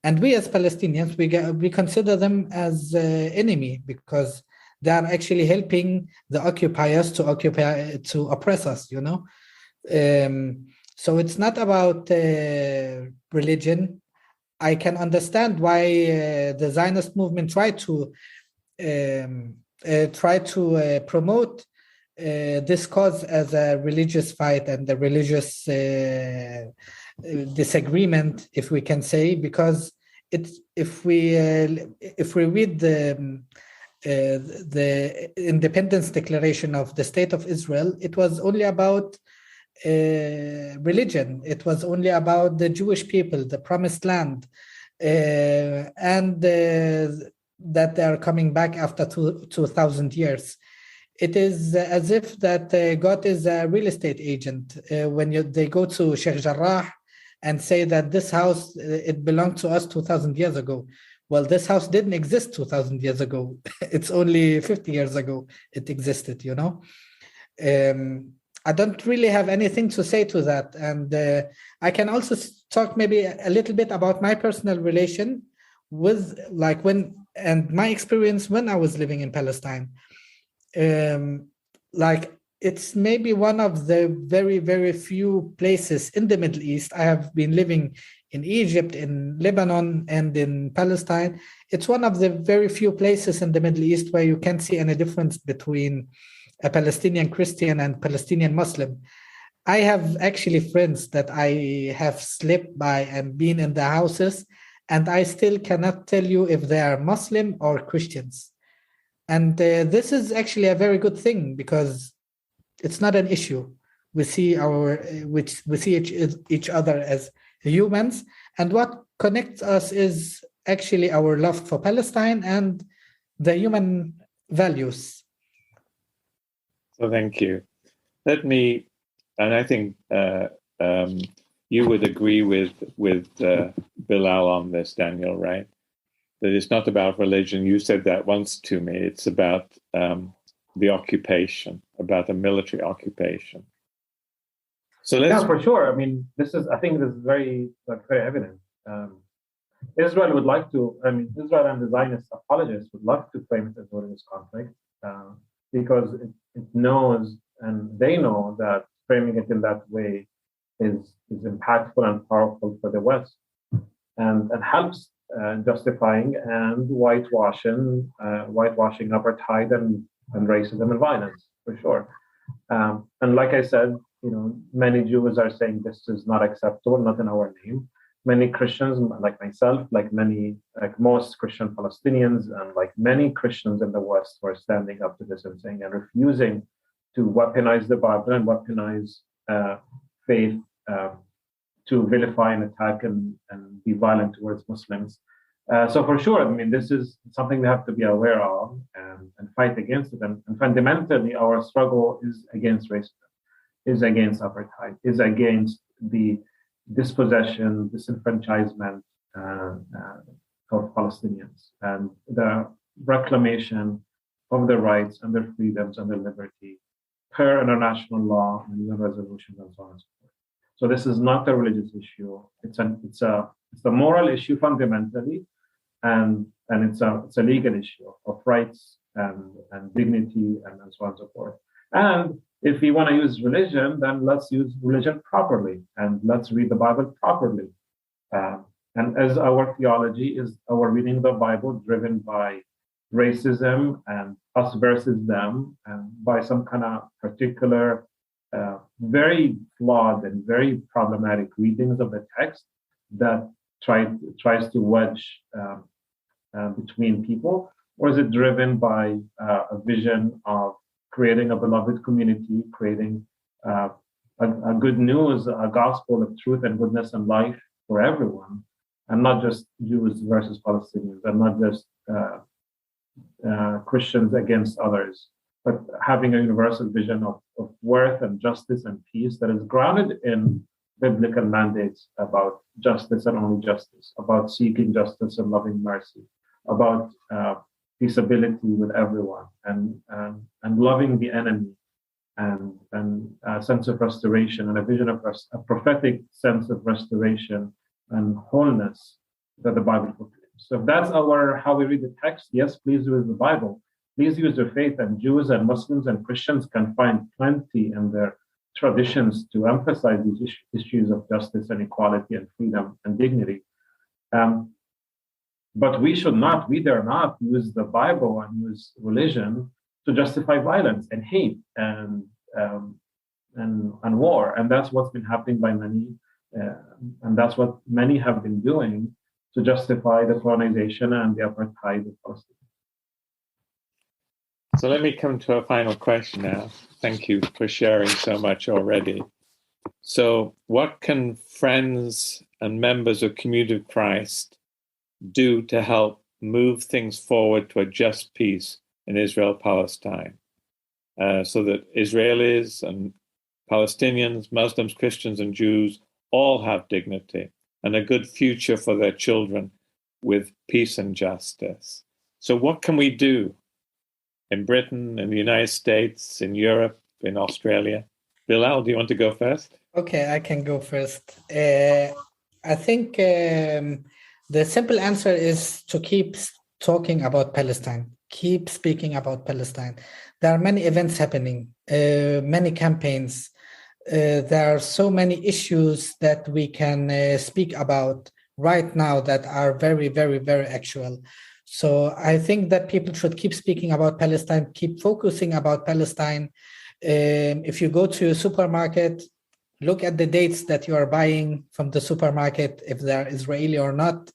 Speaker 3: And we as Palestinians, we consider them as enemy, because they are actually helping the occupiers to oppress us, So it's not about religion. I can understand why the Zionist movement tried to promote this cause as a religious fight and a religious disagreement, if we can say, because if we read the Independence Declaration of the State of Israel, it was only about religion. It was only about the Jewish people, the promised land, and that they are coming back after 2,000 years. It is as if that God is a real estate agent. When they go to Sheikh Jarrah and say that this house, it belonged to us 2,000 years ago. Well, this house didn't exist 2,000 years ago. It's only 50 years ago it existed, I don't really have anything to say to that. And I can also talk maybe a little bit about my personal relation with and my experience when I was living in Palestine. It's maybe one of the very, very few places in the Middle East. I have been living in Egypt, in Lebanon, and in Palestine. It's one of the very few places in the Middle East where you can't see any difference between a Palestinian Christian and Palestinian Muslim. I have actually friends that I have slipped by and been in the houses, and I still cannot tell you if they are Muslim or Christians. And this is actually a very good thing, because it's not an issue. We see each other as humans, and what connects us is actually our love for Palestine and the human values.
Speaker 2: So thank you. And I think you would agree with Bilal on this, Daniel, right? That it's not about religion. You said that once to me. It's about the occupation, about the military occupation. So let's.
Speaker 4: Yeah, for sure. I mean, I think this is very evident. Israel would like to. Israel and the Zionist apologists would love to frame it as a religious conflict, because it knows, and they know, that framing it in that way is impactful and powerful for the West, and helps justifying and whitewashing apartheid and racism and violence, for sure. And like I said, many Jews are saying this is not acceptable, not in our name. Many Christians, like myself, like most Christian Palestinians, and like many Christians in the West, were standing up to this and saying and refusing to weaponize the Bible and weaponize faith to vilify and attack and be violent towards Muslims. So for sure, this is something we have to be aware of and fight against it. And fundamentally, our struggle is against racism, is against apartheid, is against the dispossession, disenfranchisement of Palestinians, and the reclamation of their rights and their freedoms and their liberty per international law and UN resolutions and so on and so forth. So this is not a religious issue. It's a moral issue fundamentally, and it's a legal issue of rights and dignity and so on and so forth. And if we want to use religion, then let's use religion properly, and let's read the Bible properly. And as our theology is our reading the Bible driven by racism and us versus them, and by some kind of particular very flawed and very problematic readings of the text that tries to wedge between people? Or is it driven by a vision of creating a beloved community, creating a good news, a gospel of truth and goodness and life for everyone, and not just Jews versus Palestinians, and not just Christians against others, but having a universal vision of worth and justice and peace that is grounded in biblical mandates about justice and only justice, about seeking justice and loving mercy, about peaceability with everyone, and loving the enemy, and a sense of restoration, and a vision of a prophetic sense of restoration and wholeness that the Bible proclaims. So if that's how we read the text, yes, please use the Bible. Please use your faith, and Jews and Muslims and Christians can find plenty in their traditions to emphasize these issues of justice and equality and freedom and dignity. But we dare not use the Bible and use religion to justify violence and hate and war. And that's what's been happening by many, and that's what many have been doing to justify the colonization and the apartheid of Palestine.
Speaker 2: So let me come to a final question now. Thank you for sharing so much already. So what can friends and members of Community of Christ do to help move things forward to a just peace in Israel-Palestine, so that Israelis and Palestinians, Muslims, Christians, and Jews all have dignity and a good future for their children with peace and justice? So what can we do in Britain, in the United States, in Europe, in Australia? Bilal, do you want to go first?
Speaker 3: Okay, I can go first. I think the simple answer is to keep talking about Palestine, keep speaking about Palestine. There are many events happening, many campaigns. There are so many issues that we can speak about right now that are very, very, very actual. So I think that people should keep speaking about Palestine, keep focusing about Palestine. If you go to a supermarket, look at the dates that you are buying from the supermarket, if they're Israeli or not.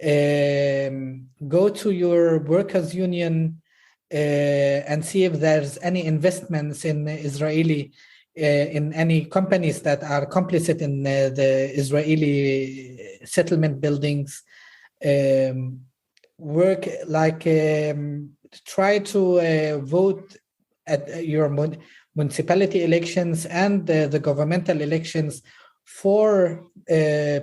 Speaker 3: Go to your workers' union and see if there's any investments in Israeli, in any companies that are complicit in the Israeli settlement buildings. Work like try to vote at your municipality elections and the governmental elections for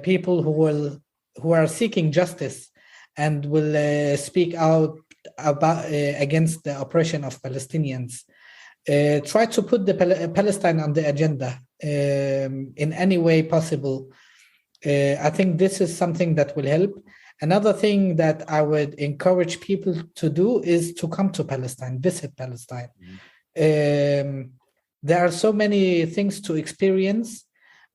Speaker 3: people who are seeking justice and will speak out about against the oppression of Palestinians. Try to put the Palestine on the agenda in any way possible. I think this is something that will help. Another thing that I would encourage people to do is to come to Palestine, visit Palestine. There are so many things to experience.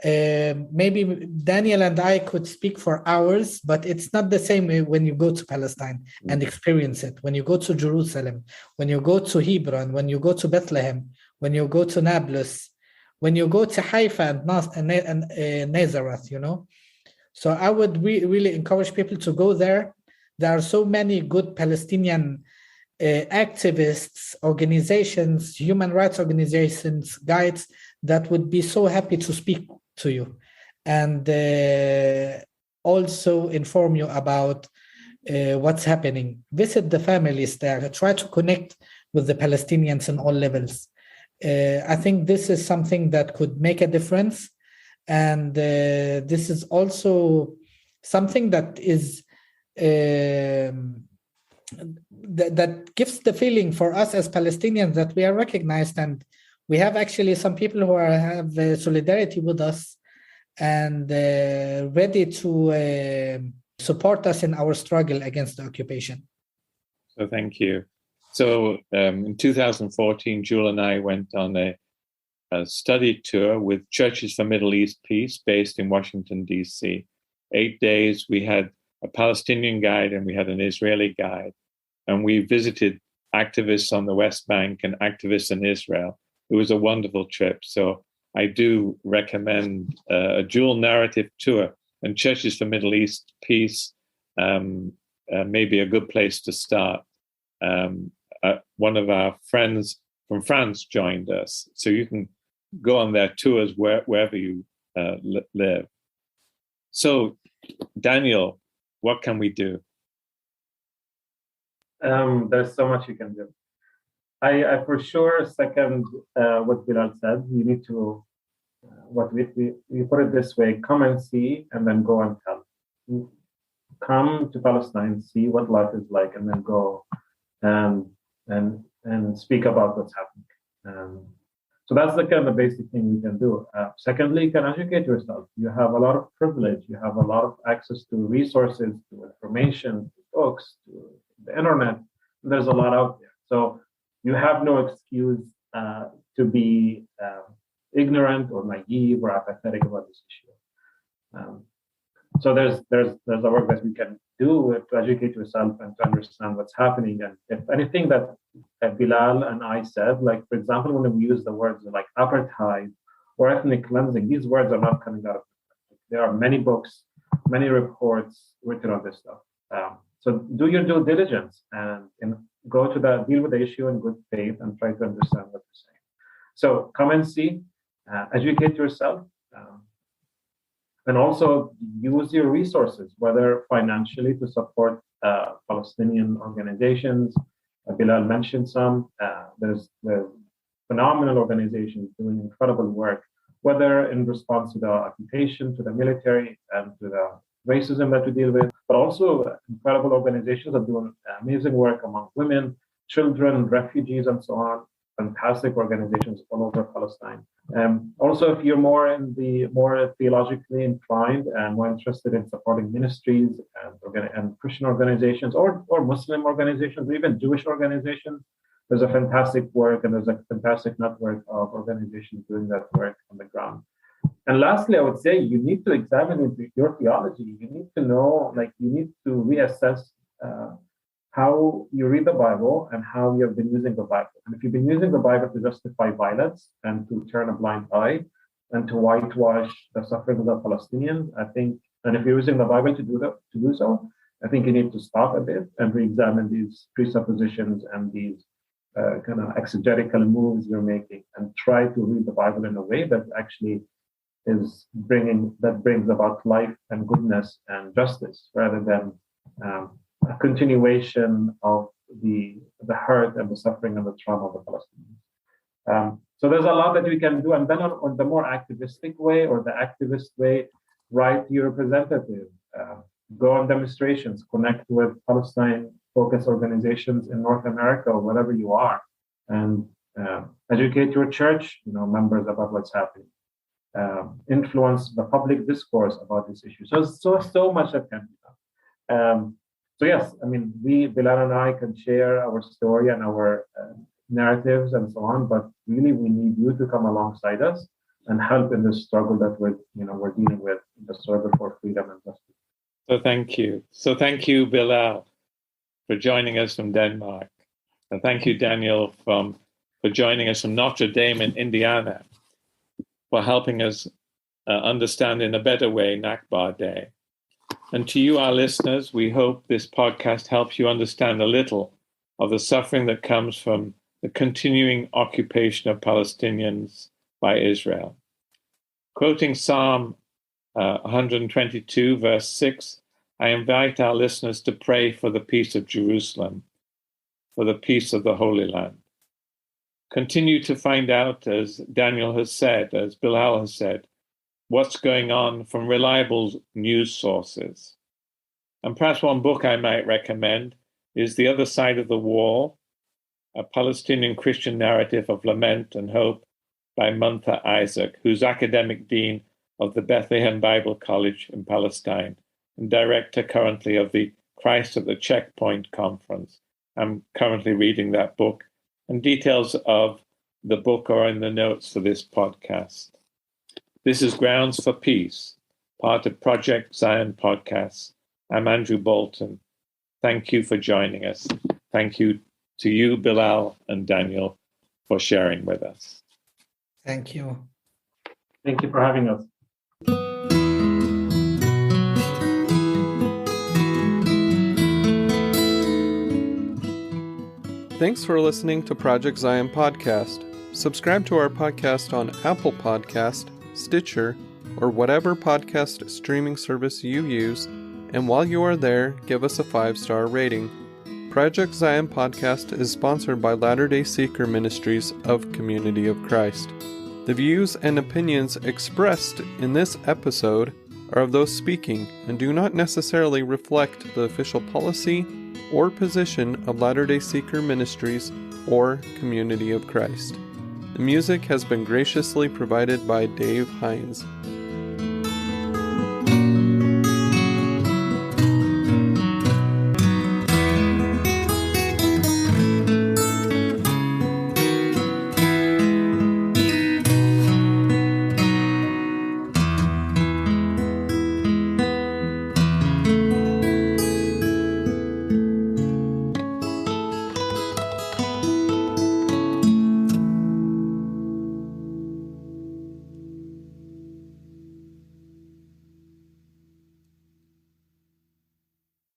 Speaker 3: Maybe Daniel and I could speak for hours, but it's not the same when you go to Palestine and experience it. When you go to Jerusalem, when you go to Hebron, when you go to Bethlehem, when you go to Nablus, when you go to Haifa and Nazareth, you know. So I would really encourage people to go there. There are so many good Palestinian activists, organizations, human rights organizations, guides that would be so happy to speak to you and also inform you about what's happening. Visit the families there. Try to connect with the Palestinians on all levels. I think this is something that could make a difference. And this is also something that is that gives the feeling for us as Palestinians that we are recognized, and we have actually some people who have solidarity with us and ready to support us in our struggle against the occupation.
Speaker 2: So thank you. So in 2014, Jewel and I went on a study tour with Churches for Middle East Peace based in Washington, D.C. 8 days, we had a Palestinian guide and we had an Israeli guide. And we visited activists on the West Bank and activists in Israel. It was a wonderful trip. So I do recommend a dual narrative tour, and Churches for Middle East Peace may be a good place to start. One of our friends from France joined us, so you can go on their tours wherever you live. So, Daniel, what can we do?
Speaker 4: There's so much you can do. I for sure second what Bilal said. You need to, what we put it this way: come and see, and then go and tell. Come to Palestine, see what life is like, and then go and speak about what's happening. So that's the kind of basic thing you can do. Secondly, you can educate yourself. You have a lot of privilege. You have a lot of access to resources, to information, to books, to the internet. There's a lot out there. So you have no excuse to be ignorant or naive or apathetic about this issue. So there's a work that we can do to educate yourself and to understand what's happening. And if anything that Bilal and I said, like, for example, when we use the words like apartheid or ethnic cleansing, these words are not coming out of it. There are many books, many reports written on this stuff. So do your due diligence and go to deal with the issue in good faith and try to understand what you're saying. So come and see, educate yourself, and also use your resources, whether financially to support Palestinian organizations. Bilal mentioned some. There's phenomenal organizations doing incredible work, whether in response to the occupation, to the military, and to the racism that we deal with, but also incredible organizations that do amazing work among women, children, refugees, and so on. Fantastic organizations all over Palestine. Also, if you're more theologically inclined and more interested in supporting ministries and Christian organizations or Muslim organizations, or even Jewish organizations, there's a fantastic work and there's a fantastic network of organizations doing that work on the ground. And lastly, I would say you need to examine your theology. You need to know, you need to reassess how you read the Bible and how you have been using the Bible. And if you've been using the Bible to justify violence and to turn a blind eye and to whitewash the suffering of the Palestinians, I think, and if you're using the Bible to do so, I think you need to stop a bit and re-examine these presuppositions and these kind of exegetical moves you're making, and try to read the Bible in a way that actually brings about life and goodness and justice, rather than a continuation of the hurt and the suffering and the trauma of the Palestinians. So there's a lot that we can do. And then on the more activistic way, or the activist way, write your representative, go on demonstrations, connect with Palestine-focused organizations in North America or wherever you are, and educate your church, members about what's happening. Influence the public discourse about this issue. So much that can be done. So yes, Bilal and I can share our story and our narratives and so on, but really we need you to come alongside us and help in this struggle that we're dealing with, the struggle for freedom and justice.
Speaker 2: So thank you, Bilal, for joining us from Denmark. And thank you, Daniel, for joining us from Notre Dame in Indiana, for helping us understand in a better way Nakba Day. And to you, our listeners, we hope this podcast helps you understand a little of the suffering that comes from the continuing occupation of Palestinians by Israel. Quoting Psalm 122, verse 6, I invite our listeners to pray for the peace of Jerusalem, for the peace of the Holy Land. Continue to find out, as Daniel has said, as Bilal has said, what's going on from reliable news sources. And perhaps one book I might recommend is The Other Side of the Wall, a Palestinian Christian narrative of lament and hope by Muntha Isaac, who's academic dean of the Bethlehem Bible College in Palestine and director currently of the Christ at the Checkpoint Conference. I'm currently reading that book, and details of the book are in the notes for this podcast. This is Grounds for Peace, part of Project Zion Podcasts. I'm Andrew Bolton. Thank you for joining us. Thank you to you, Bilal and Daniel, for sharing with us.
Speaker 3: Thank you.
Speaker 4: Thank you for having us.
Speaker 1: Thanks for listening to Project Zion Podcast. Subscribe to our podcast on Apple Podcast, Stitcher, or whatever podcast streaming service you use, and while you are there, give us a 5-star rating. Project Zion Podcast is sponsored by Latter-day Seeker Ministries of Community of Christ. The views and opinions expressed in this episode are of those speaking and do not necessarily reflect the official policy or position of Latter-day Seeker Ministries or Community of Christ. The music has been graciously provided by Dave Hines.